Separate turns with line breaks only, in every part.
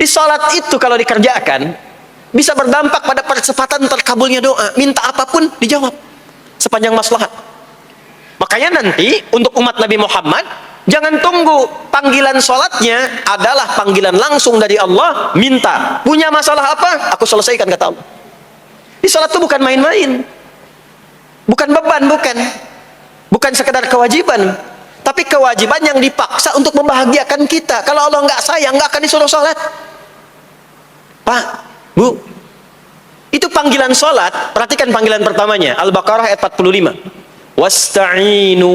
Di sholat itu kalau dikerjakan, bisa berdampak pada percepatan terkabulnya doa. Minta apapun dijawab sepanjang maslahat. Makanya nanti untuk umat Nabi Muhammad, jangan tunggu panggilan sholatnya adalah panggilan langsung dari Allah. Minta, punya masalah apa? Aku selesaikan, kata Allah. Di sholat itu bukan main-main, bukan beban, bukan sekedar kewajiban, tapi kewajiban yang dipaksa untuk membahagiakan kita. Kalau Allah nggak sayang, nggak akan disuruh sholat. Pak, Bu, itu panggilan sholat. Perhatikan panggilan pertamanya, Al-Baqarah ayat 45. Wasta'inu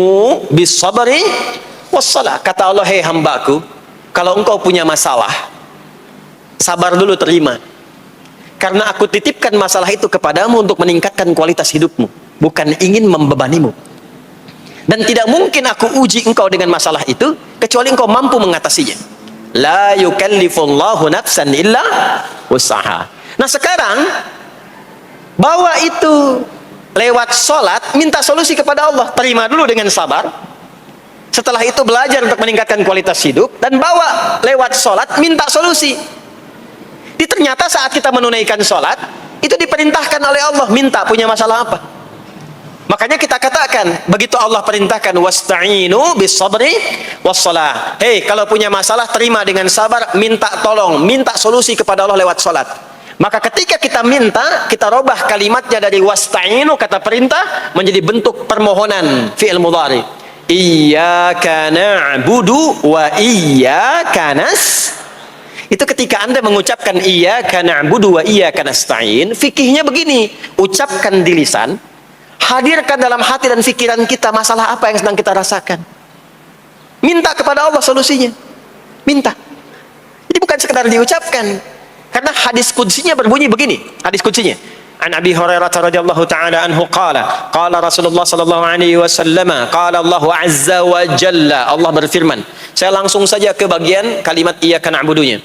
bis-sabri was-salah. Kata Allah, hei hambaku, kalau engkau punya masalah, sabar dulu, terima. Karena aku titipkan masalah itu kepadamu untuk meningkatkan kualitas hidupmu, bukan ingin membebanimu. Dan tidak mungkin aku uji engkau dengan masalah itu kecuali engkau mampu mengatasinya. La yukallifullahu nafsan illa usaha. Nah sekarang bawa itu lewat sholat, minta solusi kepada Allah, terima dulu dengan sabar. Setelah itu belajar untuk meningkatkan kualitas hidup, dan bawa lewat sholat, minta solusi. Ternyata saat kita menunaikan sholat, itu diperintahkan oleh Allah, minta punya masalah apa. Makanya kita katakan, begitu Allah perintahkan wasta'inu bis-sabri was-salah. Hei, kalau punya masalah terima dengan sabar, minta tolong, minta solusi kepada Allah lewat salat. Maka ketika kita minta, kita robah kalimatnya dari wasta'inu, kata perintah, menjadi bentuk permohonan, fi'il mudhari. Iyyaka na'budu wa iyyaka itu ketika Anda mengucapkan iyyaka na'budu wa iyyaka nasta'in, fikihnya begini, ucapkan di lisan, hadirkan dalam hati dan pikiran kita masalah apa yang sedang kita rasakan. Minta kepada Allah solusinya. Minta. Jadi bukan sekedar diucapkan. Karena hadis qudsinya berbunyi begini. Hadis qudsinya. An Abi Hurairah radhiyallahu ta'ala anhu qala Rasulullah sallallahu alaihi wasallam qala Allah azza wa jalla, Allah berfirman. Saya langsung saja ke bagian kalimat iyyaka na'budunya.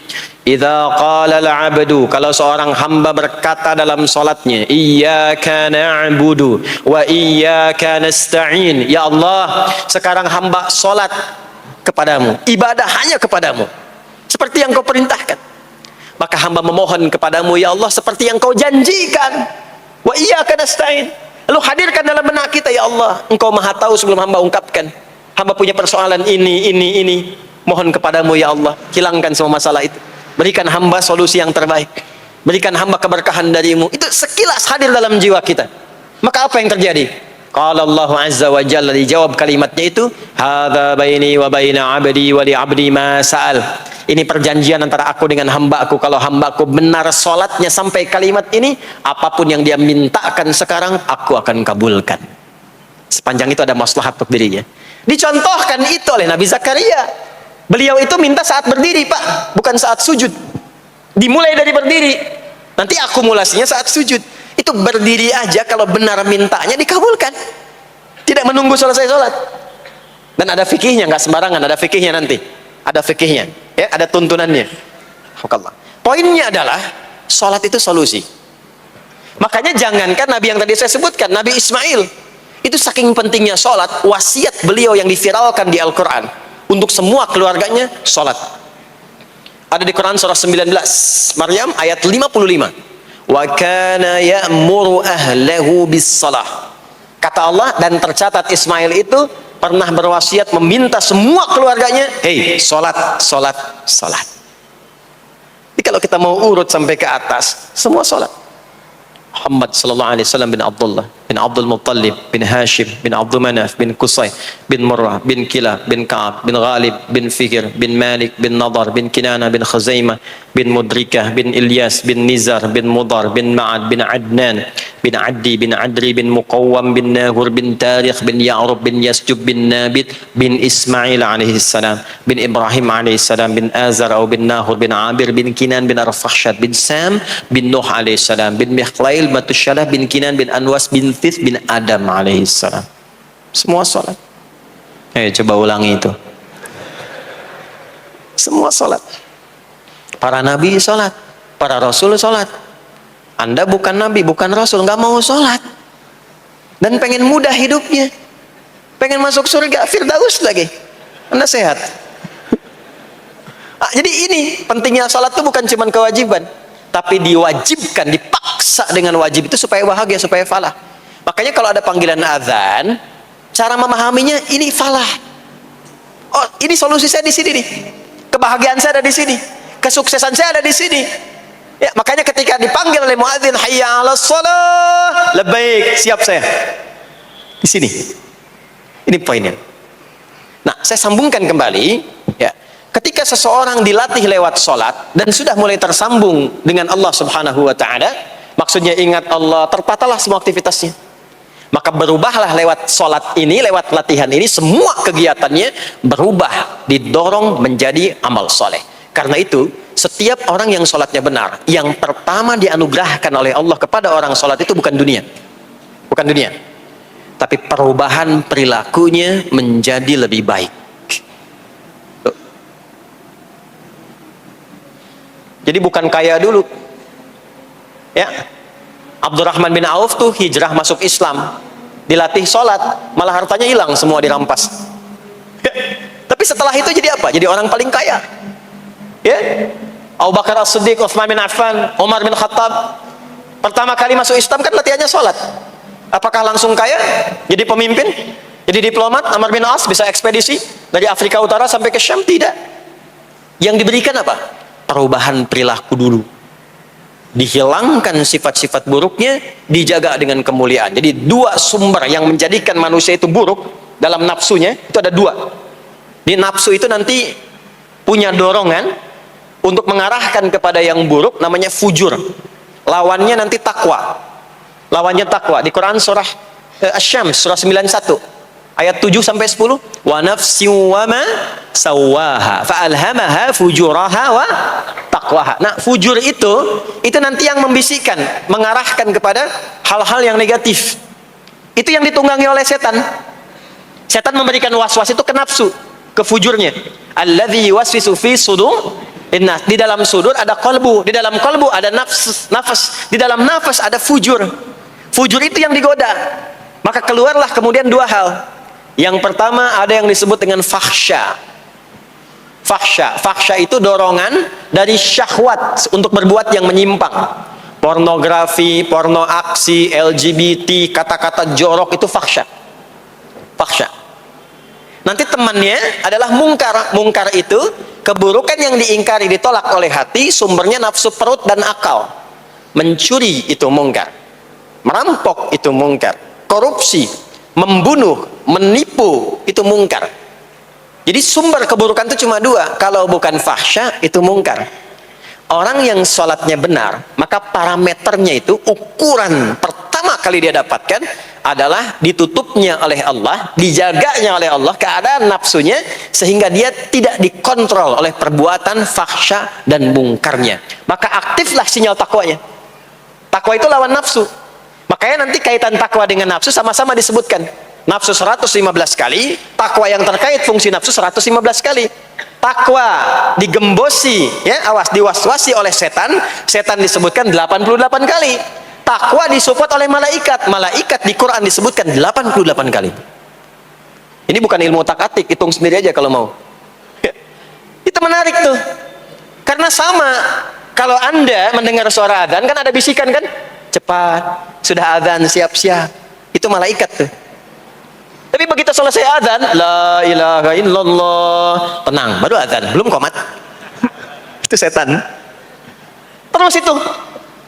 Idza qala al-'abdu, kalau seorang hamba berkata dalam salatnya, iyyaka na'budu wa iyyaka nasta'in, ya Allah, sekarang hamba salat kepadamu, ibadah hanya kepadamu, seperti yang kau perintahkan. Maka hamba memohon kepadamu, ya Allah, seperti yang kau janjikan. Wa iyyaka nasta'in. Lalu hadirkan dalam benak kita, ya Allah, engkau maha tahu sebelum hamba ungkapkan. Hamba punya persoalan ini. Mohon kepadamu, ya Allah, hilangkan semua masalah itu. Berikan hamba solusi yang terbaik. Berikan hamba keberkahan darimu. Itu sekilas hadir dalam jiwa kita. Maka apa yang terjadi? Qala Allah azza wa jalla, dijawab kalimatnya itu, hadza baini wa baina 'abdi wa li 'abdi ma sa'al. Ini perjanjian antara aku dengan hambaku. Kalau hambaku benar sholatnya sampai kalimat ini, apapun yang dia mintakan sekarang, aku akan kabulkan. Sepanjang itu ada maslahat untuk dirinya. Dicontohkan itu oleh Nabi Zakaria. Beliau itu minta saat berdiri, Pak, bukan saat sujud. Dimulai dari berdiri, nanti akumulasinya saat sujud. Itu berdiri aja, kalau benar mintanya dikabulkan. Tidak menunggu selesai sholat. Dan ada fikihnya, nggak sembarangan, ada fikihnya nanti. Ada fikihnya, ya, ada tuntunannya. Poinnya adalah sholat itu solusi. Makanya jangankan Nabi yang tadi saya sebutkan, Nabi Ismail, itu saking pentingnya sholat, wasiat beliau yang diviralkan di Al-Quran untuk semua keluarganya, sholat. Ada di Quran surah 19 Maryam ayat 55. Wa kana ya'muru ahlahu bis-shalah. Kata Allah, dan tercatat Ismail itu pernah berwasiat meminta semua keluarganya, hei, sholat. Jadi kalau kita mau urut sampai ke atas, semua sholat. Muhammad sallallahu alaihi wasallam bin Abdullah bin Abdul Muttalib bin Hashim bin Abdul Manaf bin Qusay bin Murrah bin Kilab bin Ka'ab bin Ghalib bin Fikir bin Malik bin Nadar bin Kinana bin Khuzaimah bin Mudrikah bin Ilyas bin Nizar bin Mudar bin Ma'ad bin Adnan bin Addi bin Adri bin Muqawwam bin Nahur bin Tarikh bin Ya'rub bin Yasjub bin Nabit bin Ismail alaihi salam bin Ibrahim alaihi salam bin Azar atau bin Nahur bin Abir bin Kinan bin Arfakhshad bin Sam bin Nuh alaihi salam bin Mikhlail Matusyalah bin Kinan bin Anwas bin Thith bin Adam alaihi salam. Semua sholat. Coba ulangi itu. Semua sholat. Para nabi sholat, para rasul sholat. Anda bukan nabi, bukan rasul, nggak mau sholat, dan pengen mudah hidupnya, pengen masuk surga Firdaus lagi. Anda sehat? Jadi ini pentingnya salat itu bukan cuma kewajiban, tapi diwajibkan, dipaksa dengan wajib itu supaya bahagia, supaya falah. Makanya kalau ada panggilan azan, cara memahaminya ini falah. Oh, ini solusi saya di sini nih. Kebahagiaan saya ada di sini. Kesuksesan saya ada di sini. Ya, makanya ketika dipanggil oleh muadzin, hayya 'alas shalah, labbaik, siap saya. Di sini. Ini poinnya. Nah, saya sambungkan kembali, ya. Ketika seseorang dilatih lewat salat dan sudah mulai tersambung dengan Allah Subhanahu wa taala, maksudnya ingat Allah, tertatalah semua aktivitasnya. Maka berubahlah lewat salat ini, lewat latihan ini, semua kegiatannya berubah, didorong menjadi amal soleh. Karena itu, setiap orang yang salatnya benar, yang pertama dianugerahkan oleh Allah kepada orang salat itu bukan dunia. Bukan dunia. Tapi perubahan perilakunya menjadi lebih baik. Jadi bukan kaya dulu. Ya. Abdurrahman bin Auf tuh hijrah masuk Islam, dilatih sholat, malah hartanya hilang semua dirampas. Tapi setelah itu jadi apa? Jadi orang paling kaya. Ya, Abu Bakar As-Siddiq, Utsman bin Affan, Umar bin Khattab, pertama kali masuk Islam kan latihannya sholat. Apakah langsung kaya? Jadi pemimpin? Jadi diplomat? Amr bin As bisa ekspedisi dari Afrika Utara sampai ke Syam? Tidak. Yang diberikan apa? Perubahan perilaku dulu. Dihilangkan sifat-sifat buruknya, dijaga dengan kemuliaan. Jadi dua sumber yang menjadikan manusia itu buruk dalam nafsunya, itu ada dua. Di nafsu itu nanti punya dorongan untuk mengarahkan kepada yang buruk, namanya fujur. Lawannya nanti takwa. Lawannya takwa. Di Quran surah Asy-Syams surah 91 ayat 7 sampai 10, wa nafsi wa ma sawaha fa alhamaha fujuraha wa taqwaha. Nah, fujur itu nanti yang membisikkan, mengarahkan kepada hal-hal yang negatif. Itu yang ditunggangi oleh setan. Setan memberikan was-was itu ke nafsu, ke fujurnya. Alladzi yuwaswisu fi sudur. Di dalam sudur ada qalbu, di dalam qalbu ada nafas, di dalam nafas ada fujur. Fujur itu yang digoda. Maka keluarlah kemudian dua hal. Yang pertama ada yang disebut dengan fahsya. Fahsya itu dorongan dari syahwat untuk berbuat yang menyimpang. Pornografi, porno aksi, LGBT, kata-kata jorok itu fahsya. Fahsya. Nanti temannya adalah mungkar. Mungkar itu keburukan yang diingkari, ditolak oleh hati, sumbernya nafsu perut dan akal. Mencuri itu mungkar. Merampok itu mungkar. Korupsi, membunuh, menipu itu mungkar. Jadi sumber keburukan itu cuma dua. Kalau bukan fahsya itu mungkar. Orang yang sholatnya benar, maka parameternya itu, ukuran pertama kali dia dapatkan adalah ditutupnya oleh Allah, dijaganya oleh Allah keadaan nafsunya, sehingga dia tidak dikontrol oleh perbuatan fahsya dan mungkarnya. Maka aktiflah sinyal takwanya. Takwa itu lawan nafsu. Makanya nanti kaitan takwa dengan nafsu sama-sama disebutkan. Nafsu 115 kali, takwa yang terkait fungsi nafsu 115 kali. Takwa digembosi, ya, awas, diwaswasi oleh setan, setan disebutkan 88 kali. Takwa disupport oleh malaikat, malaikat di Quran disebutkan 88 kali. Ini bukan ilmu tak-atik, hitung sendiri aja kalau mau. Itu menarik tuh. Karena sama, kalau Anda mendengar suara adzan kan ada bisikan kan? Cepat, sudah adzan, siap-siap. Itu malaikat tuh. Tapi begitu selesai adzan, la ilaha illallah, tenang, baru adzan, belum qomat. Itu setan. Terus itu,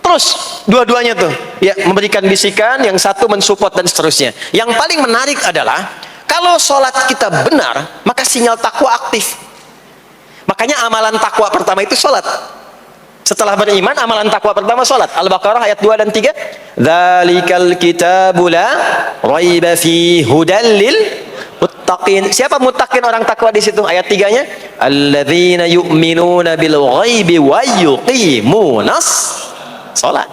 terus dua-duanya tuh, ya, memberikan bisikan, yang satu mensupport dan seterusnya. Yang paling menarik adalah kalau sholat kita benar, maka sinyal takwa aktif. Makanya amalan takwa pertama itu sholat. Setelah beriman, amalan takwa pertama sholat. Al-Baqarah ayat 2 dan 3. Dzalikal kitabu la raiba fi hudal lil muttaqin. Siapa muttaqin, orang takwa di situ? Ayat 3-nya, alladzina yu'minuna bil ghaibi wa yuqimunas sholat.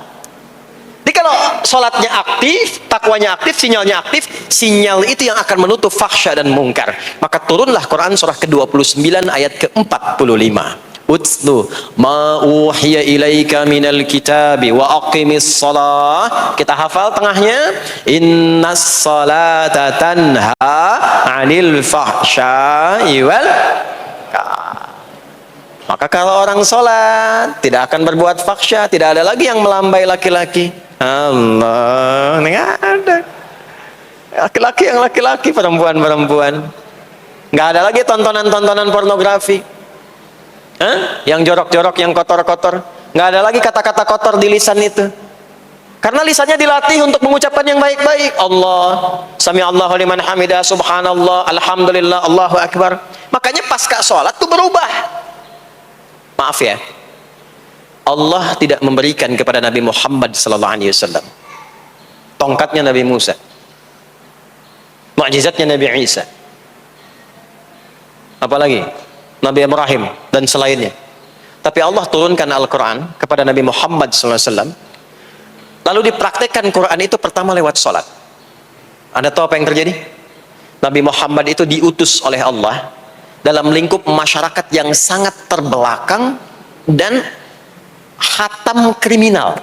Jadi kalau sholatnya aktif, takwanya aktif, sinyalnya aktif, sinyal itu yang akan menutup fahsya dan mungkar. Maka turunlah Quran surah ke-29 ayat ke-45. Utlu ma uhiya ilaika minal kitabi wa aqimis shalah. Kita hafal tengahnya, innas salata tanha 'anil fahsya'i wal Maka kalau orang sholat tidak akan berbuat fahsya, tidak ada lagi yang melambai laki-laki. Allah, nggak ada. Laki-laki yang laki-laki, perempuan-perempuan. Nggak ada lagi tontonan-tontonan pornografi. Yang jorok-jorok, yang kotor-kotor. Nggak ada lagi kata-kata kotor di lisan itu. Karena lisannya dilatih untuk mengucapkan yang baik-baik. Allah, sami'allahu liman hamidah, subhanallah, alhamdulillah, Allahu akbar. Makanya pasca sholat itu berubah. Maaf ya, Allah tidak memberikan kepada Nabi Muhammad SAW tongkatnya Nabi Musa, mukjizatnya Nabi Isa, apalagi Nabi Ibrahim dan selainnya. Tapi Allah turunkan Al-Quran kepada Nabi Muhammad SAW, lalu dipraktekkan Quran itu pertama lewat sholat. Anda tahu apa yang terjadi? Nabi Muhammad itu diutus oleh Allah dalam lingkup masyarakat yang sangat terbelakang dan khatam kriminal.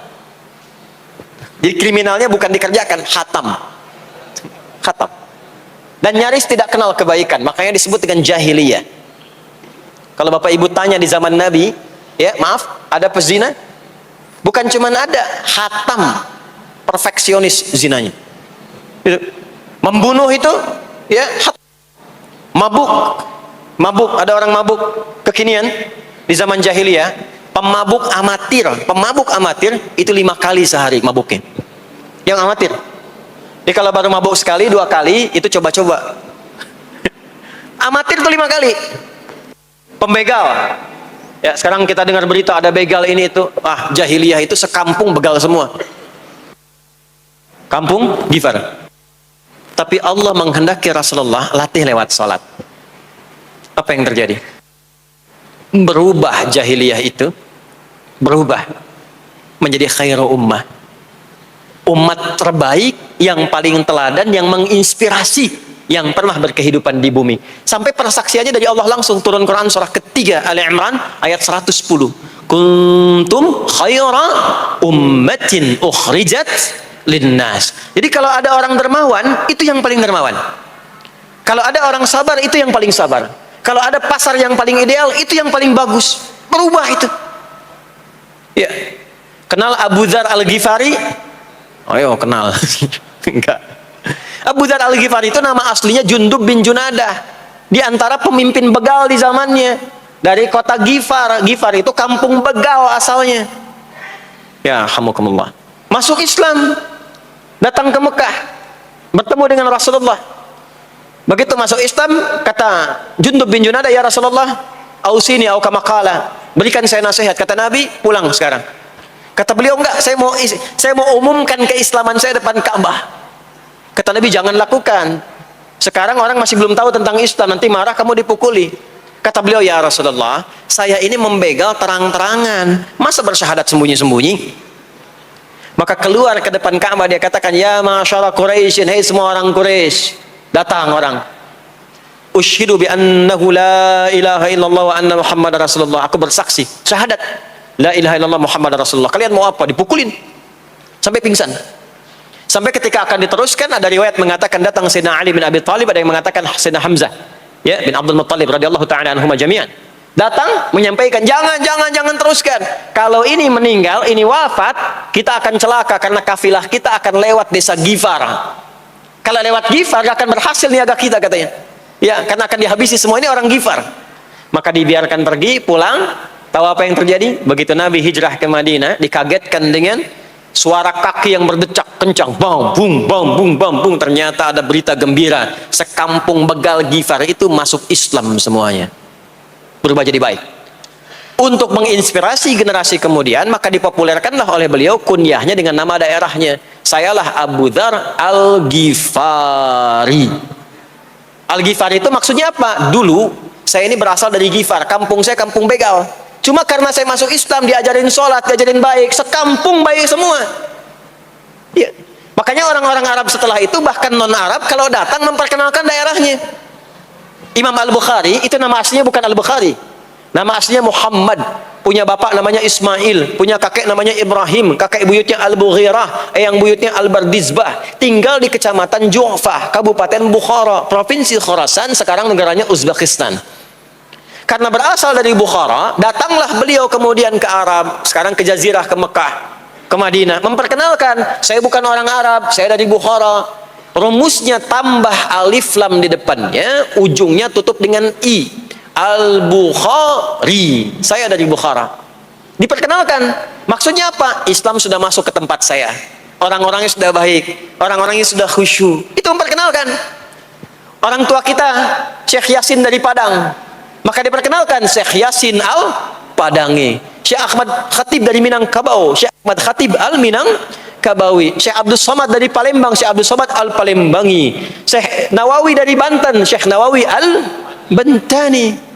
Jadi kriminalnya bukan dikerjakan, khatam. Dan nyaris tidak kenal kebaikan, makanya disebut dengan jahiliyah. Kalau Bapak Ibu tanya di zaman Nabi, ya maaf, ada pezina? Bukan cuma ada, khatam, perfeksionis zinanya. Membunuh itu, ya, mabuk, ada orang mabuk kekinian di zaman jahiliyah, pemabuk amatir itu 5 kali sehari mabuknya. Yang amatir. Jadi kalau baru mabuk sekali, 2 kali itu coba-coba. Amatir itu 5 kali. Pembegal. Ya, sekarang kita dengar berita ada begal ini itu. Jahiliyah itu sekampung begal semua. Kampung Gifar. Tapi Allah menghendaki Rasulullah latih lewat salat. Apa yang terjadi? Berubah jahiliyah itu, berubah menjadi khairu ummah. Umat terbaik yang paling teladan, yang menginspirasi, yang pernah berkehidupan di bumi. Sampai persaksiannya dari Allah langsung turun Quran surah ketiga Ali Imran ayat 110. Kuntum khaira ummatin ukhrijat linnas. Jadi kalau ada orang dermawan, itu yang paling dermawan. Kalau ada orang sabar, itu yang paling sabar. Kalau ada pasar yang paling ideal, itu yang paling bagus. Berubah itu. Ya. Kenal Abu Dzar Al-Ghifari? Ayo kenal. Enggak. Abu Dzar Al-Ghifari itu nama aslinya Jundub bin Junadah. Di antara pemimpin begal di zamannya. Dari kota Ghifar. Ghifar itu kampung begal asalnya. Ya, hamukumullah. Masuk Islam. Datang ke Mekah. Bertemu dengan Rasulullah. Begitu masuk Islam, kata Jundub bin Junadah, ya Rasulullah, ausini au kama qala, berikan saya nasihat. Kata Nabi, pulang sekarang. Kata beliau, enggak, saya mau umumkan keislaman saya depan Ka'bah. Kata Nabi, jangan lakukan. Sekarang orang masih belum tahu tentang Islam, nanti marah kamu dipukuli. Kata beliau, ya Rasulullah, saya ini membegal terang-terangan, masa bersyahadat sembunyi-sembunyi? Maka keluar ke depan Ka'bah, dia katakan, ya masyara Quraisyin, hei semua orang Quraisy. Datang orang, ushidu bi annahu la ilaha illallah wa anna Muhammad Rasulullah. Aku bersaksi, syahadat la ilaha illallah Muhammad Rasulullah. Kalian mau apa? Dipukulin sampai pingsan. Sampai ketika akan diteruskan, ada riwayat mengatakan datang Sayyidina Ali bin Abi Thalib, ada yang mengatakan Sayyidina Hamzah, ya, bin Abdul Muttalib radhiyallahu taala anhuma jami'an. Datang menyampaikan, jangan teruskan. Kalau ini meninggal, ini wafat, kita akan celaka karena kafilah kita akan lewat desa Ghifar. Kalau lewat Ghifar gak akan berhasil niaga kita, katanya. Ya, karena akan dihabisi semua, ini orang Ghifar. Maka dibiarkan pergi, pulang. Tahu apa yang terjadi? Begitu Nabi hijrah ke Madinah, dikagetkan dengan suara kaki yang berdecak kencang. Bang, bung, bang, bung, bang, bung. Ternyata ada berita gembira. Sekampung begal Ghifar itu masuk Islam semuanya. Berubah jadi baik. Untuk menginspirasi generasi kemudian, maka dipopulerkanlah oleh beliau kunyahnya dengan nama daerahnya. Sayalah Abu Dzar Al-Ghifari. Al-Ghifari itu maksudnya apa? Dulu saya ini berasal dari Ghifar, kampung saya kampung begal. Cuma karena saya masuk Islam, diajarin sholat, diajarin baik, sekampung baik semua. Ya. Makanya orang-orang Arab setelah itu, bahkan non-Arab, kalau datang memperkenalkan daerahnya. Imam Al-Bukhari, itu nama aslinya bukan Al-Bukhari. Nama aslinya Muhammad, punya bapak namanya Ismail, punya kakek namanya Ibrahim, kakek buyutnya Al-Bughirah, yang buyutnya Al-Bardizbah, tinggal di kecamatan Ju'fah, Kabupaten Bukhara, Provinsi Khorasan, sekarang negaranya Uzbekistan. Karena berasal dari Bukhara, datanglah beliau kemudian ke Arab, sekarang ke Jazirah, ke Mekah, ke Madinah, memperkenalkan, saya bukan orang Arab, saya dari Bukhara. Rumusnya tambah alif lam di depannya, ujungnya tutup dengan i. Al-Bukhari, saya dari Bukhara. Diperkenalkan, maksudnya apa? Islam sudah masuk ke tempat saya. Orang-orangnya sudah baik, orang-orangnya sudah khusyuk. Itu memperkenalkan. Orang tua kita, Syekh Yasin dari Padang, maka diperkenalkan Syekh Yasin Al-Padangi. Syekh Ahmad Khatib dari Minangkabau, Syekh Ahmad Khatib Al-Minangkabawi. Syekh Abdul Somad dari Palembang, Syekh Abdul Somad Al-Palembangi. Syekh Nawawi dari Banten, Syekh Nawawi Al-Bantani.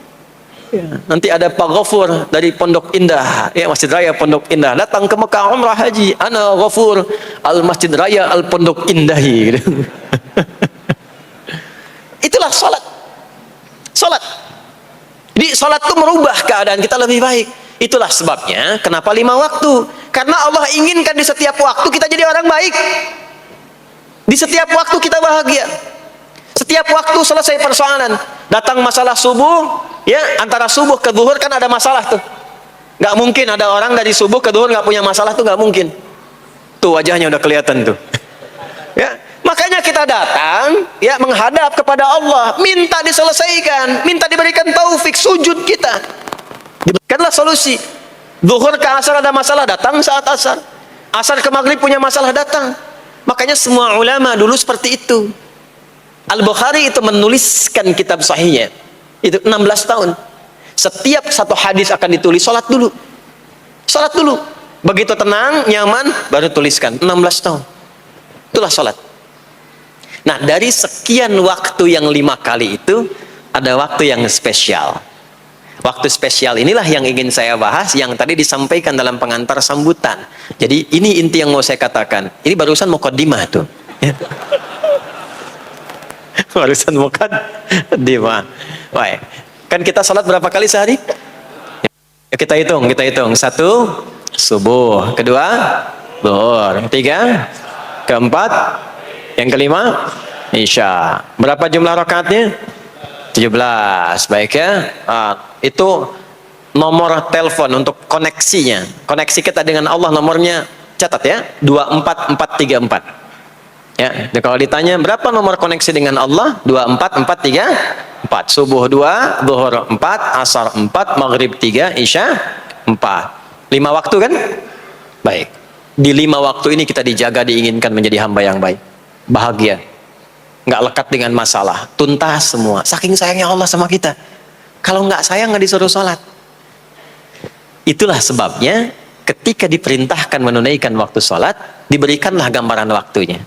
Ya, nanti ada Pak Ghafur dari Pondok Indah, ya, Masjid Raya Pondok Indah, datang ke Mekah umrah haji, ana Ghafur Al-Masjid Raya Al-Pondok Indahi. Itulah salat. Salat. Jadi salat itu merubah keadaan kita lebih baik. Itulah sebabnya kenapa 5 waktu. Karena Allah inginkan di setiap waktu kita jadi orang baik. Di setiap waktu kita bahagia. Setiap waktu selesai persoalan. Datang masalah subuh, ya, antara subuh ke zuhur kan ada masalah tuh. Nggak mungkin ada orang dari subuh ke zuhur nggak punya masalah tuh, nggak mungkin. Tuh wajahnya udah kelihatan tuh. Ya, makanya kita datang, ya, menghadap kepada Allah, minta diselesaikan, minta diberikan taufik, sujud kita. Diberikanlah solusi. Zuhur ke asar ada masalah, datang saat asar. Asar ke maghrib punya masalah, datang. Makanya semua ulama dulu seperti itu. Al-Bukhari itu menuliskan kitab sahihnya itu 16 tahun. Setiap satu hadis akan ditulis, salat dulu. Salat dulu. Begitu tenang, nyaman, baru tuliskan. 16 tahun. Itulah salat. Nah, dari sekian waktu yang 5 kali itu, ada waktu yang spesial. Waktu spesial inilah yang ingin saya bahas, yang tadi disampaikan dalam pengantar sambutan. Jadi ini inti yang mau saya katakan. Ini barusan muqaddimah tuh. Barusan muqaddimah. Baik. Kan kita salat berapa kali sehari? Ya, kita hitung. 1, subuh. 2, zuhur. 3, keempat, yang kelima, isya. Berapa jumlah rakaatnya? 17. Baik ya. Itu nomor telepon untuk koneksinya. Koneksi kita dengan Allah nomornya, catat ya, 24434. Ya, kalau ditanya berapa nomor koneksi dengan Allah? 24434. Subuh 2, zuhur 4, asar 4, maghrib 3, isya 4. 5 waktu kan? Baik. Di 5 waktu ini kita dijaga, diinginkan menjadi hamba yang baik, bahagia, nggak lekat dengan masalah, tuntas semua. Saking sayangnya Allah sama kita. Kalau nggak sayang nggak disuruh sholat. Itulah sebabnya ketika diperintahkan menunaikan waktu sholat, diberikanlah gambaran waktunya.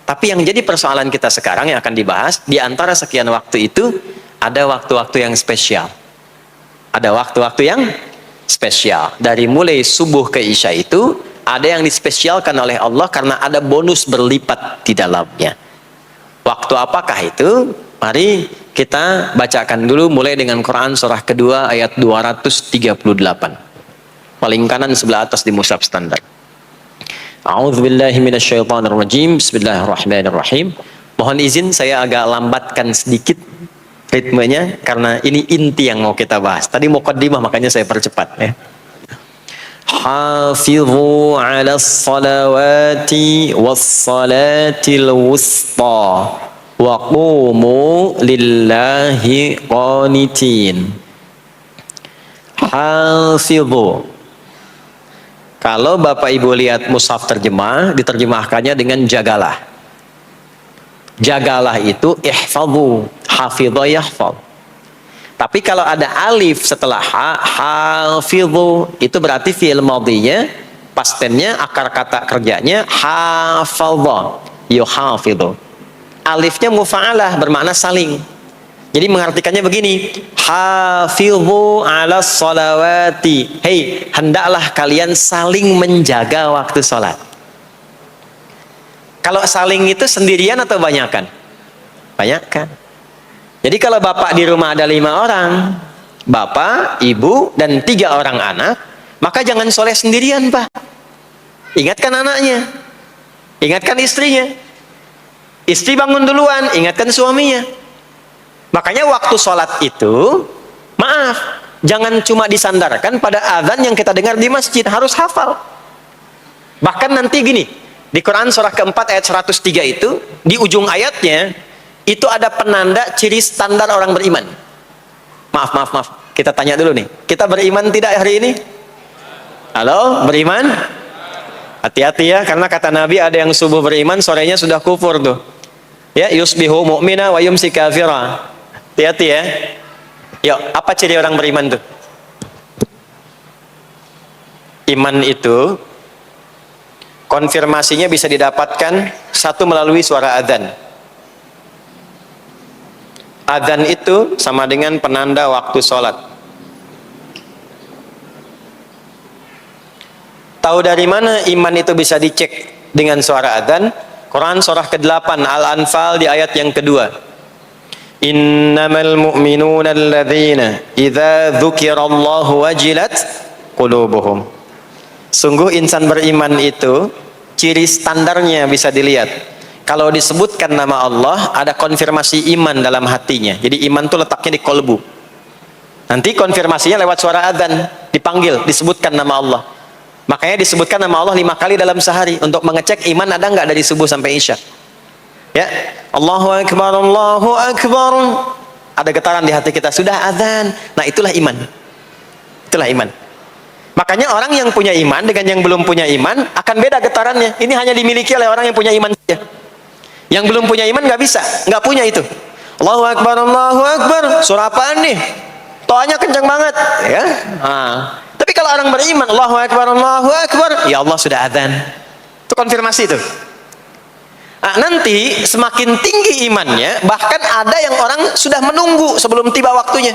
Tapi yang jadi persoalan kita sekarang yang akan dibahas, di antara sekian waktu itu, ada waktu-waktu yang spesial. Ada waktu-waktu yang spesial. Dari mulai subuh ke isya itu, ada yang dispesialkan oleh Allah karena ada bonus berlipat di dalamnya. Waktu apakah itu? Mari kita bacakan dulu mulai dengan Quran surah kedua ayat 238. Paling kanan sebelah atas di mushaf standar. A'udzubillahi minasyaitonirrajim. Bismillahirrahmanirrahim. Mohon izin saya agak lambatkan sedikit ritmenya karena ini inti yang mau kita bahas. Tadi muqaddimah makanya saya percepat ya. Hafizu 'alas salawati was salatil wusta wa qumu lillahi qanitin. Hafizu. Kalau Bapak Ibu lihat mushaf terjemah, diterjemahkannya dengan jagalah. Jagalah itu ihfadhu, hafidha yahfadh. Tapi kalau ada alif setelah hafidhu, itu berarti fi'il madhinya, past tense-nya, akar kata kerjanya hafadha, yuhafidhu. Alifnya mufa'alah, bermakna saling. Jadi mengartikannya begini, hafidhu 'alas salawati. Hei, hendaklah kalian saling menjaga waktu sholat. Kalau saling itu sendirian atau banyakan? Banyakan. Jadi kalau bapak di rumah ada 5 orang, bapak, ibu, dan 3 orang anak, maka jangan soleh sendirian, Pak. Ingatkan anaknya, ingatkan istrinya. Istri bangun duluan, ingatkan suaminya. Makanya waktu sholat itu Maaf, jangan cuma disandarkan pada azan yang kita dengar di masjid, harus hafal. Bahkan nanti gini, di Quran surah keempat ayat 103 itu, di ujung ayatnya, itu ada penanda ciri standar orang beriman. Maaf. Kita tanya dulu nih, kita beriman tidak hari ini? Halo, beriman? Hati-hati ya, karena kata Nabi ada yang subuh beriman, sorenya sudah kufur tuh. Ya, yusbihu mu'mina wa yumsi kafira. Hati-hati ya. Yuk, apa ciri orang beriman tuh? Iman itu konfirmasinya bisa didapatkan satu melalui suara adzan. Adzan itu sama dengan penanda waktu sholat. Tahu dari mana iman itu bisa dicek dengan suara adzan? Quran surah ke-8 Al-Anfal di ayat yang kedua. Innamal mu'minuna alladzina idza dzukirallahu wajilat qulubuhum. Sungguh insan beriman itu ciri standarnya bisa dilihat. Kalau disebutkan nama Allah, ada konfirmasi iman dalam hatinya. Jadi iman itu letaknya di kolbu. Nanti konfirmasinya lewat suara adzan, dipanggil, disebutkan nama Allah. Makanya disebutkan nama Allah 5 kali dalam sehari untuk mengecek iman ada nggak dari subuh sampai isya. Ya, Allahu Akbar, Allahu Akbar. Ada getaran di hati kita, sudah adzan. Nah, itulah iman. Itulah iman. Makanya orang yang punya iman dengan yang belum punya iman akan beda getarannya. Ini hanya dimiliki oleh orang yang punya iman saja. Yang belum punya iman nggak bisa, nggak punya itu. Allahu Akbar, Allahu Akbar. Surah apaan nih? Toanya kencang banget, ya. Tapi kalau orang beriman, Allahu Akbar, Allahu Akbar, ya Allah sudah adzan. Itu konfirmasi itu. Nanti semakin tinggi imannya, bahkan ada yang orang sudah menunggu sebelum tiba waktunya.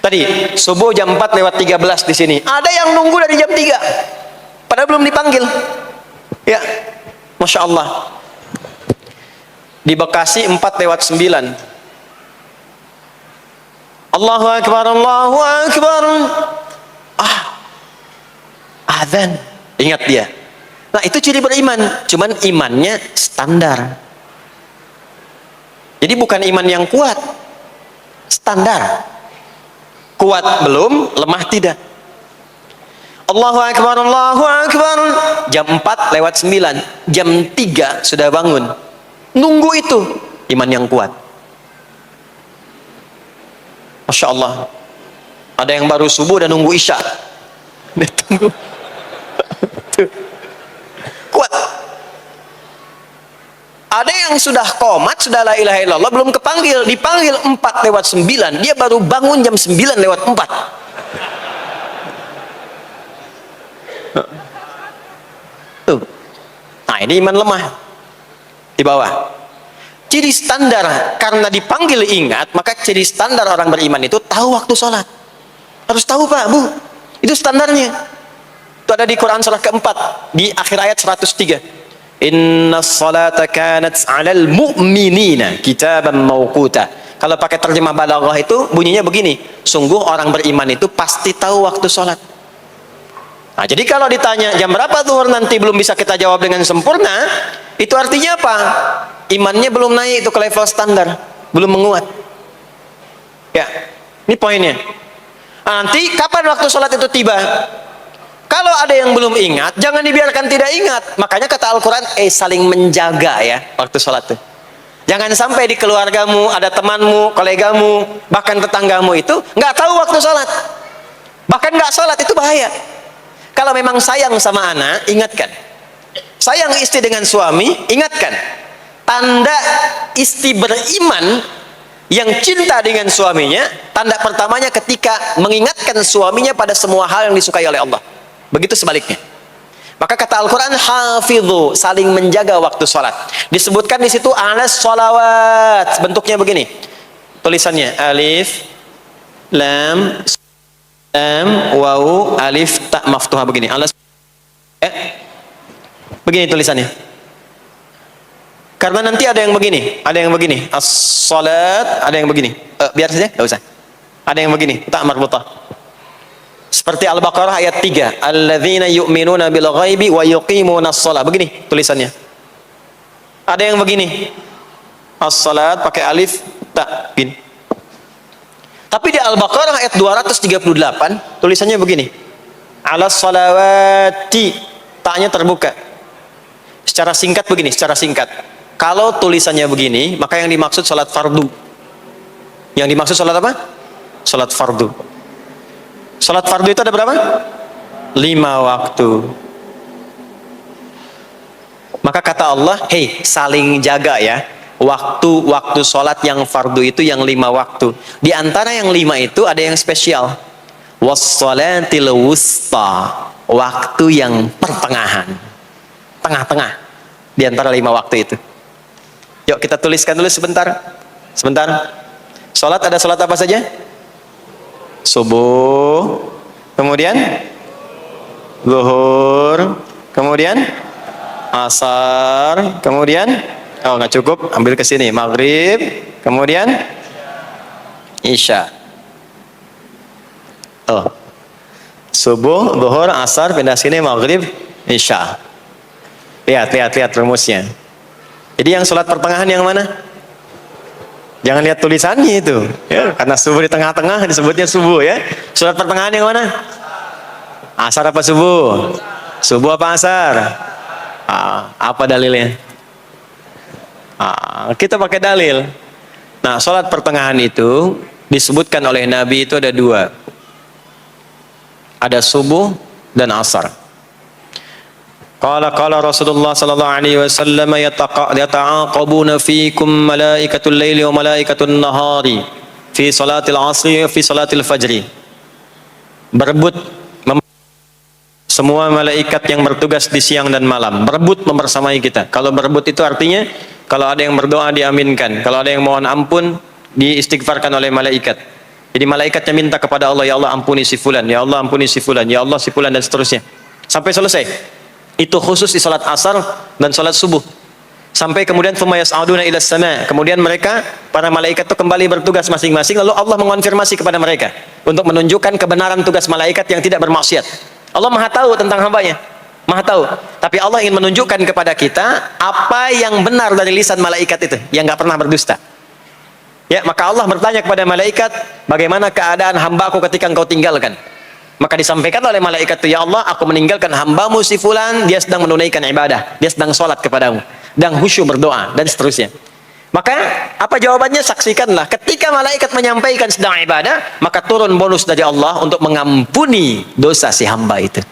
Tadi subuh jam 4 lewat 13 di sini. Ada yang nunggu dari jam 3. Padahal belum dipanggil. Ya. Masya Allah. Di Bekasi 4 lewat 9. Allahu Akbar, Allahu Akbar. Adzan. Ingat dia. Nah, itu ciri beriman. Cuman imannya standar. Jadi bukan iman yang kuat. Standar. Kuat belum, lemah tidak. Allahu Akbar, Allahu Akbar. Jam 4 lewat 9. Jam 3 sudah bangun. Nunggu itu. Iman yang kuat. Masya Allah. Ada yang baru subuh dan nunggu isya. Tunggu. Kuat. Ada yang sudah qomat, sudah la ilaha illallah, belum kepanggil, dipanggil 4 lewat 9, dia baru bangun jam 9 lewat 4. Tuh. Nah, ini iman lemah. Di bawah. Ciri standar, karena dipanggil ingat, maka ciri standar orang beriman itu tahu waktu sholat. Harus tahu Pak, Bu. Itu standarnya. Itu ada di Quran surah keempat, di akhir ayat 103. Inna salata kanat 'alal mu'minina kitaban mawquta. Kalau pakai terjemah balaghah itu bunyinya begini, sungguh orang beriman itu pasti tahu waktu sholat. Nah, jadi kalau ditanya jam berapa zuhur nanti belum bisa kita jawab dengan sempurna, itu artinya apa? Imannya belum naik itu ke level standar, belum menguat. Ya, ini poinnya. Nah, nanti kapan waktu sholat itu tiba? Kalau ada yang belum ingat, jangan dibiarkan tidak ingat. Makanya kata Al-Quran, saling menjaga ya waktu sholat itu. Jangan sampai di keluargamu, ada temanmu, kolegamu, bahkan tetanggamu itu nggak tahu waktu sholat. Bahkan nggak sholat, itu bahaya. Kalau memang sayang sama anak, ingatkan. Sayang istri dengan suami, ingatkan. Tanda istri beriman yang cinta dengan suaminya, tanda pertamanya ketika mengingatkan suaminya pada semua hal yang disukai oleh Allah. Begitu sebaliknya. Maka kata Al-Quran, hafidhu, saling menjaga waktu sholat. Disebutkan di situ alas sholawat. Bentuknya begini. Tulisannya alif, lam, wawu, alif, ta maftuha begini. Alas, begini tulisannya. Karena nanti ada yang begini, ada yang begini. As-sholat, ada yang begini. Biar saja, nggak usah. Ada yang begini, ta marbutah. Seperti Al-Baqarah ayat 3, alladzina yu'minuna bil ghaibi wa yuqimunas shalah. Begini tulisannya. Ada yang begini. As-salat pakai alif ta bin. Tapi di Al-Baqarah ayat 238 tulisannya begini. Ala salawati, taknya terbuka. Secara singkat begini, secara singkat. Kalau tulisannya begini, maka yang dimaksud salat fardu. Yang dimaksud salat apa? Salat fardu. Salat fardu itu ada berapa? 5 waktu. Maka kata Allah, hei, saling jaga ya. Waktu sholat yang fardu itu yang 5 waktu. Di antara yang 5 itu ada yang spesial. Wassalatil wusta, waktu yang pertengahan, tengah-tengah di antara 5 waktu itu. Yuk kita tuliskan dulu sebentar. Sholat ada sholat apa saja? Subuh, kemudian zuhur, kemudian asar, kemudian nggak cukup, ambil ke sini, maghrib, kemudian isya. Subuh, zuhur, asar, pindah sini, maghrib, isya. Lihat rumusnya. Jadi yang sholat pertengahan yang mana? Jangan lihat tulisannya itu, ya, karena subuh di tengah-tengah disebutnya subuh ya. Sholat pertengahan yang mana? Asar apa subuh? Subuh apa asar? Apa dalilnya? Kita pakai dalil. Nah, sholat pertengahan itu disebutkan oleh Nabi itu ada 2. Ada subuh dan asar. Qala Rasulullah sallallahu alaihi wasallam yata'aqabuna fiikum malaikatul laili wa malaikatun nahari fi salatil asri wa fi salatil fajri. Berebut semua malaikat yang bertugas di siang dan malam, berebut membersamai kita. Kalau berebut itu artinya kalau ada yang berdoa diaminkan, kalau ada yang mohon ampun diistighfarkan oleh malaikat. Jadi malaikatnya minta kepada Allah, ya Allah ampuni si fulan, ya Allah ampuni si fulan, ya Allah si fulan, dan seterusnya sampai selesai. Itu khusus di salat asar dan salat subuh. Sampai kemudian thumma yas'aduna ila sama, kemudian mereka para malaikat itu kembali bertugas masing-masing, lalu Allah mengonfirmasi kepada mereka untuk menunjukkan kebenaran tugas malaikat yang tidak bermaksiat. Allah Maha tahu tentang hambanya, Maha tahu. Tapi Allah ingin menunjukkan kepada kita apa yang benar dari lisan malaikat itu, yang nggak pernah berdusta. Ya, maka Allah bertanya kepada malaikat, bagaimana keadaan hambaku ketika engkau tinggalkan? Maka disampaikan oleh malaikat itu, ya Allah, aku meninggalkan hambamu si fulan, dia sedang menunaikan ibadah, dia sedang sholat kepadamu, dan khusyuk berdoa, dan seterusnya. Maka apa jawabannya? Saksikanlah, ketika malaikat menyampaikan sedang ibadah, maka turun bonus dari Allah untuk mengampuni dosa si hamba itu.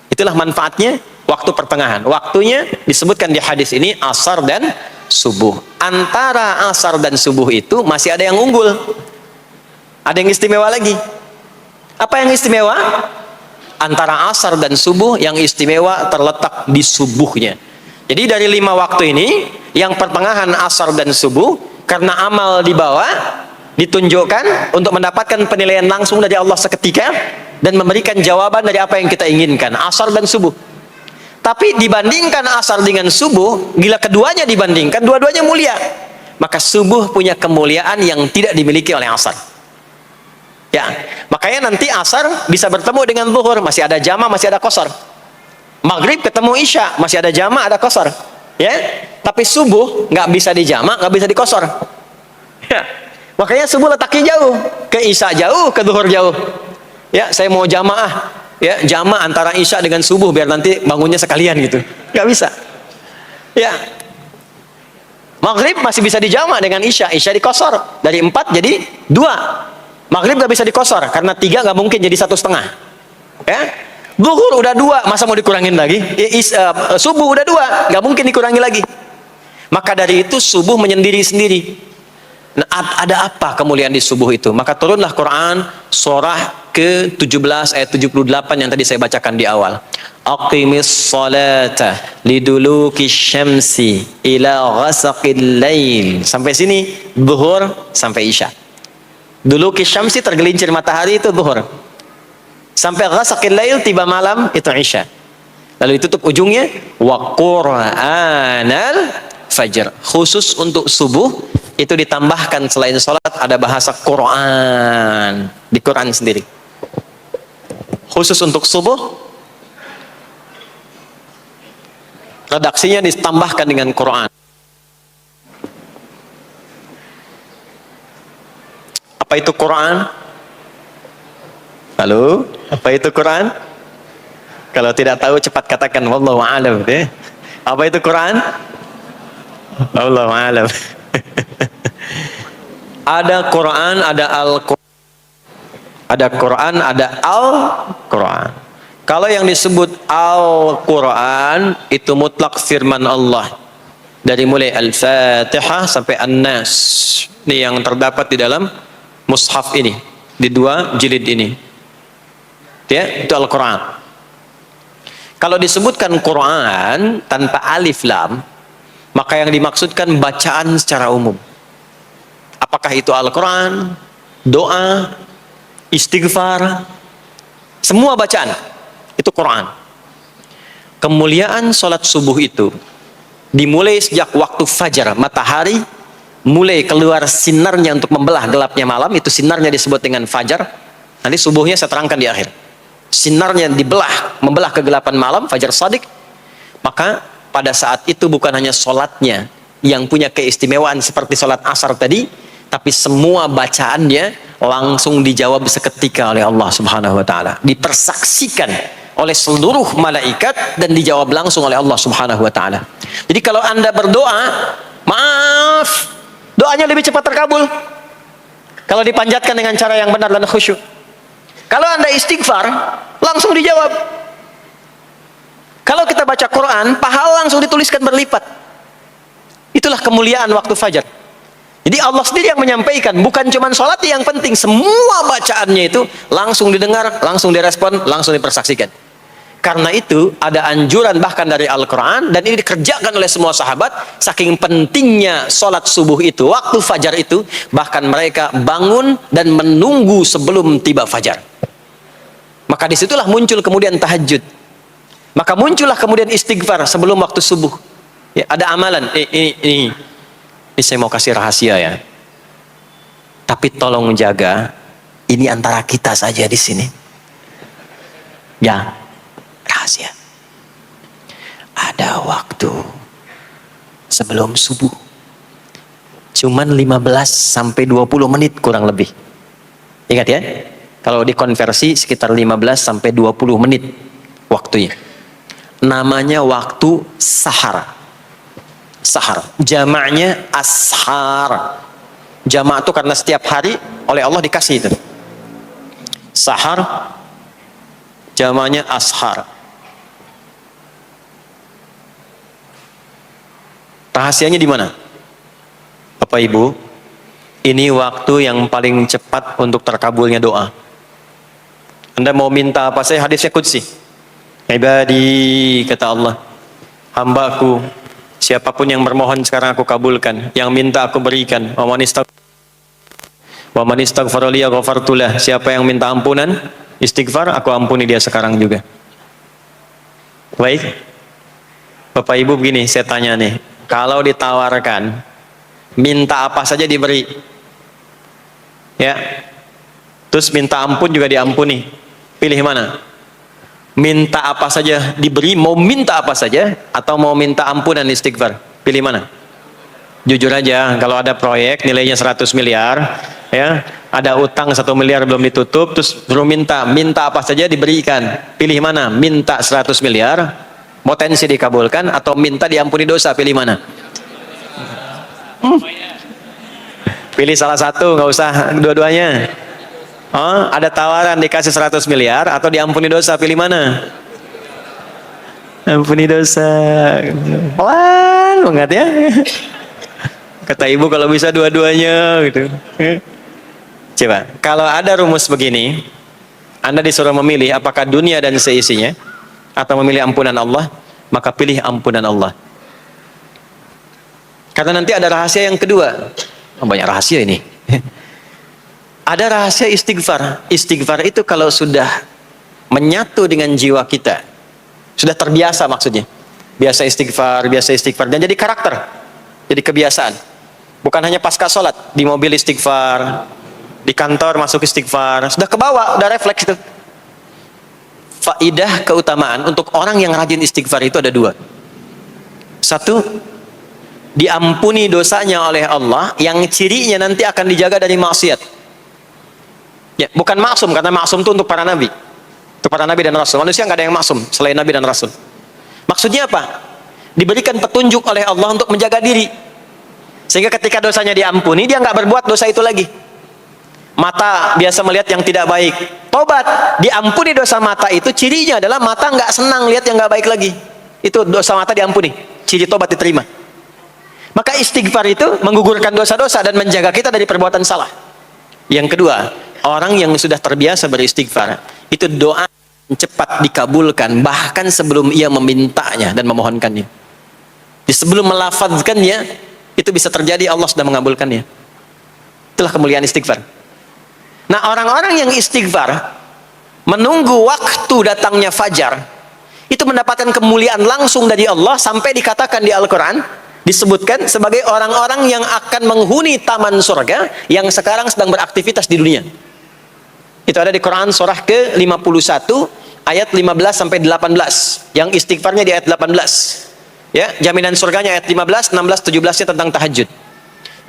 Itulah manfaatnya waktu pertengahan. Waktunya disebutkan di hadis ini asar dan subuh. Antara asar dan subuh itu masih ada yang unggul, ada yang istimewa lagi. Apa yang istimewa? Antara asar dan subuh yang istimewa terletak di subuhnya. Jadi dari 5 waktu ini, yang pertengahan asar dan subuh, karena amal di bawah ditunjukkan untuk mendapatkan penilaian langsung dari Allah seketika dan memberikan jawaban dari apa yang kita inginkan, asar dan subuh. Tapi dibandingkan asar dengan subuh, bila keduanya dibandingkan, dua-duanya mulia. Maka subuh punya kemuliaan yang tidak dimiliki oleh asar. Ya, makanya nanti asar bisa bertemu dengan zuhur, masih ada jama, masih ada qasar. Maghrib ketemu isya, masih ada jama, ada qasar. Ya, tapi subuh nggak bisa di jama, nggak bisa di qasar. Ya, makanya subuh letaknya jauh, ke isya jauh, ke zuhur jauh. Ya, saya mau jamaah, ya jama antara isya dengan subuh biar nanti bangunnya sekalian gitu, nggak bisa. Ya, maghrib masih bisa di jama dengan isya, isya di qasar, dari 4 jadi 2. Maghrib gak bisa dikosor, karena 3 gak mungkin jadi 1,5. Ya, zuhur udah 2, masa mau dikurangin lagi? Subuh udah 2, gak mungkin dikurangi lagi. Maka dari itu subuh menyendiri-sendiri. Nah, ada apa kemuliaan di subuh itu? Maka turunlah Quran surah ke-17 ayat 78 yang tadi saya bacakan di awal. Aqimis salata liduluki syamsi ila ghasaqil lail. Sampai sini zuhur sampai isya. Dulu kisyamsi tergelincir matahari itu zuhur. Sampai ghasaqil lail tiba malam itu isya. Lalu ditutup ujungnya wa qur'anal fajr. Khusus untuk subuh itu ditambahkan selain salat ada bahasa Quran di Quran sendiri. Khusus untuk subuh redaksinya ditambahkan dengan Quran. Apa itu Quran? Halo, apa itu Quran? Kalau tidak tahu cepat katakan wallahu a'lam. Apa itu Quran? Wallahu a'lam. Ada Quran, ada Al-Quran. Ada Quran, ada Al-Quran. Kalau yang disebut Al-Quran itu mutlak firman Allah. Dari mulai Al-Fatihah sampai An-Nas. Ini yang terdapat di dalam mushaf ini, di 2 jilid ini. Ya, itu Al-Quran. Kalau disebutkan Quran tanpa alif lam, maka yang dimaksudkan bacaan secara umum. Apakah itu Al-Quran, doa, istighfar, semua bacaan itu Quran. Kemuliaan sholat subuh itu dimulai sejak waktu fajar, matahari mulai keluar sinarnya untuk membelah gelapnya malam, itu sinarnya disebut dengan fajar. Nanti subuhnya saya terangkan di akhir. Sinarnya dibelah, membelah kegelapan malam, fajar shadiq. Maka pada saat itu bukan hanya sholatnya yang punya keistimewaan seperti sholat asar tadi, tapi semua bacaannya langsung dijawab seketika oleh Allah Subhanahu wa taala, dipersaksikan oleh seluruh malaikat dan dijawab langsung oleh Allah Subhanahu wa taala. Jadi kalau Anda berdoa, maaf, doanya lebih cepat terkabul kalau dipanjatkan dengan cara yang benar dan khusyuk. Kalau Anda istighfar, langsung dijawab. Kalau kita baca Quran, pahala langsung dituliskan berlipat. Itulah kemuliaan waktu fajar. Jadi Allah sendiri yang menyampaikan, bukan cuma sholat yang penting, semua bacaannya itu langsung didengar, langsung direspon, langsung dipersaksikan. Karena itu ada anjuran bahkan dari Al-Quran, dan ini dikerjakan oleh semua sahabat, saking pentingnya sholat subuh itu, waktu fajar itu, bahkan mereka bangun dan menunggu sebelum tiba fajar. Maka disitulah muncul kemudian tahajud. Maka muncullah kemudian istighfar sebelum waktu subuh. Ya, ada amalan. Ini saya mau kasih rahasia ya. Tapi tolong jaga. Ini antara kita saja di sini. Ya, rahasia. Ada waktu sebelum subuh. Cuman 15 sampai 20 menit kurang lebih. Ingat ya. Kalau dikonversi sekitar 15 sampai 20 menit waktunya. Namanya waktu sahar. Sahar. Jamaknya ashar. Jamak itu karena setiap hari oleh Allah dikasih itu. Sahar. Jamaknya ashar. Rahasianya di mana? Bapak Ibu, ini waktu yang paling cepat untuk terkabulnya doa. Anda mau minta apa saja, hadisnya qudsi. Ibadi, kata Allah, hambaku, siapapun yang bermohon sekarang aku kabulkan, yang minta aku berikan. Wa man istaghfara liya ghafartu lah. Siapa yang minta ampunan, istighfar, aku ampuni dia sekarang juga. Baik, Bapak Ibu, begini saya tanya nih, kalau ditawarkan minta apa saja diberi, ya, terus minta ampun juga diampuni, pilih mana? Minta apa saja diberi, mau minta apa saja, atau mau minta ampunan istighfar, pilih mana? Jujur aja, kalau ada proyek nilainya 100 miliar, ya, ada utang 1 miliar belum ditutup, terus belum minta apa saja diberikan, pilih mana? Minta 100 miliar, potensi dikabulkan, atau minta diampuni dosa, pilih mana? Pilih salah satu, nggak usah dua-duanya. Oh, ada tawaran dikasih 100 miliar atau diampuni dosa, pilih mana? Ampuni dosa. Pelan banget ya. Kata ibu kalau bisa dua-duanya gitu. Coba, kalau ada rumus begini, Anda disuruh memilih apakah dunia dan seisinya atau memilih ampunan Allah, maka pilih ampunan Allah. Karena nanti ada rahasia yang kedua. Oh, banyak rahasia ini. Ada rahasia istighfar. Istighfar itu kalau sudah menyatu dengan jiwa kita, sudah terbiasa maksudnya. Biasa istighfar, dan jadi karakter. Jadi kebiasaan. Bukan hanya pasca sholat, di mobil istighfar, di kantor masuk istighfar, sudah kebawa, udah refleks itu. Faidah keutamaan untuk orang yang rajin istighfar itu ada 2. 1, diampuni dosanya oleh Allah, yang cirinya nanti akan dijaga dari maksiat. Ya, bukan maksum, karena maksum itu untuk para nabi. Untuk para nabi dan rasul. Manusia nggak ada yang maksum selain nabi dan rasul. Maksudnya apa? Diberikan petunjuk oleh Allah untuk menjaga diri. Sehingga ketika dosanya diampuni, dia nggak berbuat dosa itu lagi. Mata biasa melihat yang tidak baik. Tobat, diampuni dosa mata itu, cirinya adalah mata nggak senang lihat yang nggak baik lagi. Itu dosa mata diampuni. Ciri tobat diterima. Maka istighfar itu menggugurkan dosa-dosa dan menjaga kita dari perbuatan salah. Yang kedua, orang yang sudah terbiasa beristighfar, itu doa cepat dikabulkan, bahkan sebelum ia memintanya dan memohonkannya. Di sebelum melafazkannya, itu bisa terjadi Allah sudah mengabulkannya. Itulah kemuliaan istighfar. Nah, orang-orang yang istighfar, menunggu waktu datangnya fajar, itu mendapatkan kemuliaan langsung dari Allah, sampai dikatakan di Al-Quran, disebutkan sebagai orang-orang yang akan menghuni taman surga yang sekarang sedang beraktivitas di dunia. Itu ada di Quran surah ke-51 ayat 15 sampai 18. Yang istighfarnya di ayat 18. Ya, jaminan surganya ayat 15, 16, 17-nya tentang tahajud.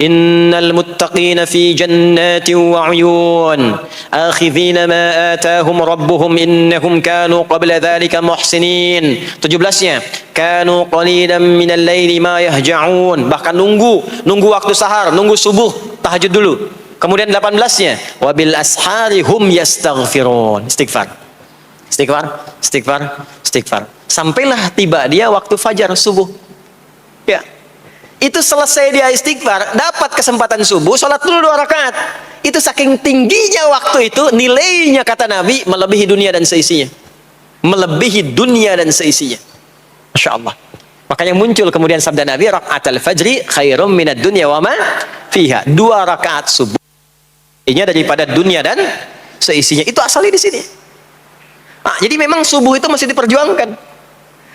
Innal muttaqina fi jannatin wa 'uyun akhidhina ma atahum rabbuhum innahum kanu qabla dhalika muhsinin. 17-nya kanu qalilan minal laili ma yahja'un, bahkan nunggu waktu sahar, nunggu subuh, tahajud dulu. Kemudian 18-nya wabil ashari hum yastaghfirun. Istighfar. Sampailah tiba dia waktu fajar subuh. Ya. Itu selesai dia istighfar, dapat kesempatan subuh, sholat dulu 2 rakaat. Itu saking tingginya waktu itu, nilainya kata Nabi melebihi dunia dan seisinya. Melebihi dunia dan seisinya. Masya Allah. Makanya muncul kemudian sabda Nabi, raka'atul fajri khairum minad dunya wa ma fiha. 2 rakaat subuh ini daripada dunia dan seisinya. Itu asalnya di sini. Nah, jadi memang subuh itu masih diperjuangkan.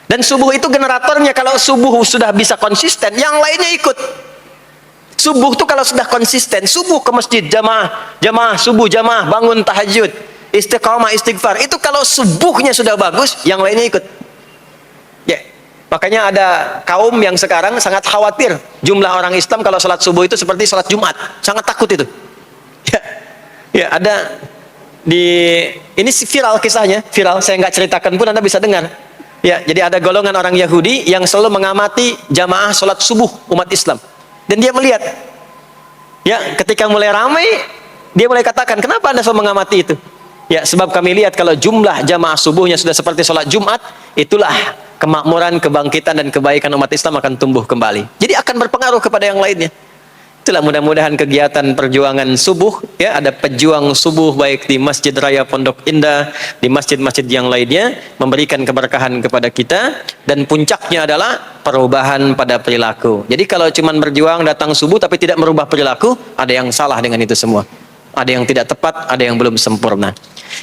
Dan subuh itu generatornya, kalau subuh sudah bisa konsisten, yang lainnya ikut. Subuh itu kalau sudah konsisten, subuh ke masjid, jamaah, subuh jamaah, bangun tahajud, istiqamah, istighfar. Itu kalau subuhnya sudah bagus, yang lainnya ikut. Ya, makanya ada kaum yang sekarang sangat khawatir jumlah orang Islam kalau sholat subuh itu seperti sholat Jumat, sangat takut itu. Ya, ada ini viral kisahnya, viral. Saya nggak ceritakan pun Anda bisa dengar. Ya, jadi ada golongan orang Yahudi yang selalu mengamati jamaah sholat subuh umat Islam. Dan dia melihat, ya, ketika mulai ramai, dia mulai katakan, kenapa Anda selalu mengamati itu? Ya, sebab kami lihat kalau jumlah jamaah subuhnya sudah seperti sholat Jumat, itulah kemakmuran, kebangkitan, dan kebaikan umat Islam akan tumbuh kembali. Jadi akan berpengaruh kepada yang lainnya. Itulah mudah-mudahan kegiatan perjuangan subuh, ya, ada pejuang subuh baik di Masjid Raya Pondok Indah, di masjid-masjid yang lainnya, memberikan keberkahan kepada kita, dan puncaknya adalah perubahan pada perilaku. Jadi kalau cuma berjuang datang subuh tapi tidak merubah perilaku, ada yang salah dengan itu semua. Ada yang tidak tepat, ada yang belum sempurna.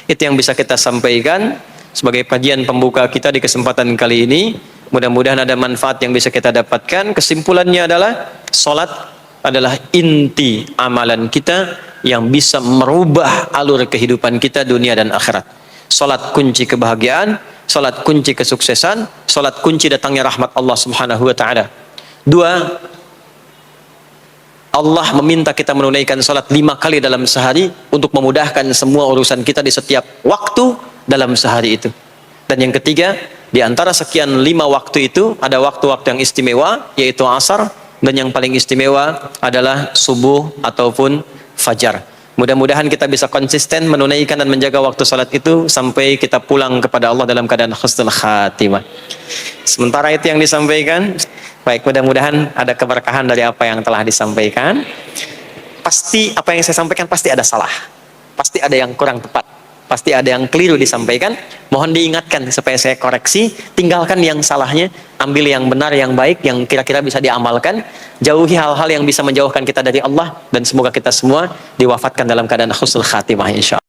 Itu yang bisa kita sampaikan sebagai kajian pembuka kita di kesempatan kali ini. Mudah-mudahan ada manfaat yang bisa kita dapatkan. Kesimpulannya adalah salat adalah inti amalan kita yang bisa merubah alur kehidupan kita dunia dan akhirat. Salat kunci kebahagiaan, salat kunci kesuksesan, salat kunci datangnya rahmat Allah Subhanahu wa taala. 2, Allah meminta kita menunaikan salat 5 kali dalam sehari untuk memudahkan semua urusan kita di setiap waktu dalam sehari itu. Dan yang ketiga, di antara sekian 5 waktu itu ada waktu-waktu yang istimewa, yaitu asar, dan yang paling istimewa adalah subuh ataupun fajar. Mudah-mudahan kita bisa konsisten menunaikan dan menjaga waktu salat itu sampai kita pulang kepada Allah dalam keadaan husnul khatimah. Sementara itu yang disampaikan. Baik, mudah-mudahan ada keberkahan dari apa yang telah disampaikan. Pasti apa yang saya sampaikan pasti ada salah. Pasti ada yang kurang tepat. Pasti ada yang keliru disampaikan. Mohon diingatkan supaya saya koreksi. Tinggalkan yang salahnya, ambil yang benar, yang baik, yang kira-kira bisa diamalkan. Jauhi hal-hal yang bisa menjauhkan kita dari Allah, dan semoga kita semua diwafatkan dalam keadaan husnul khatimah insyaallah.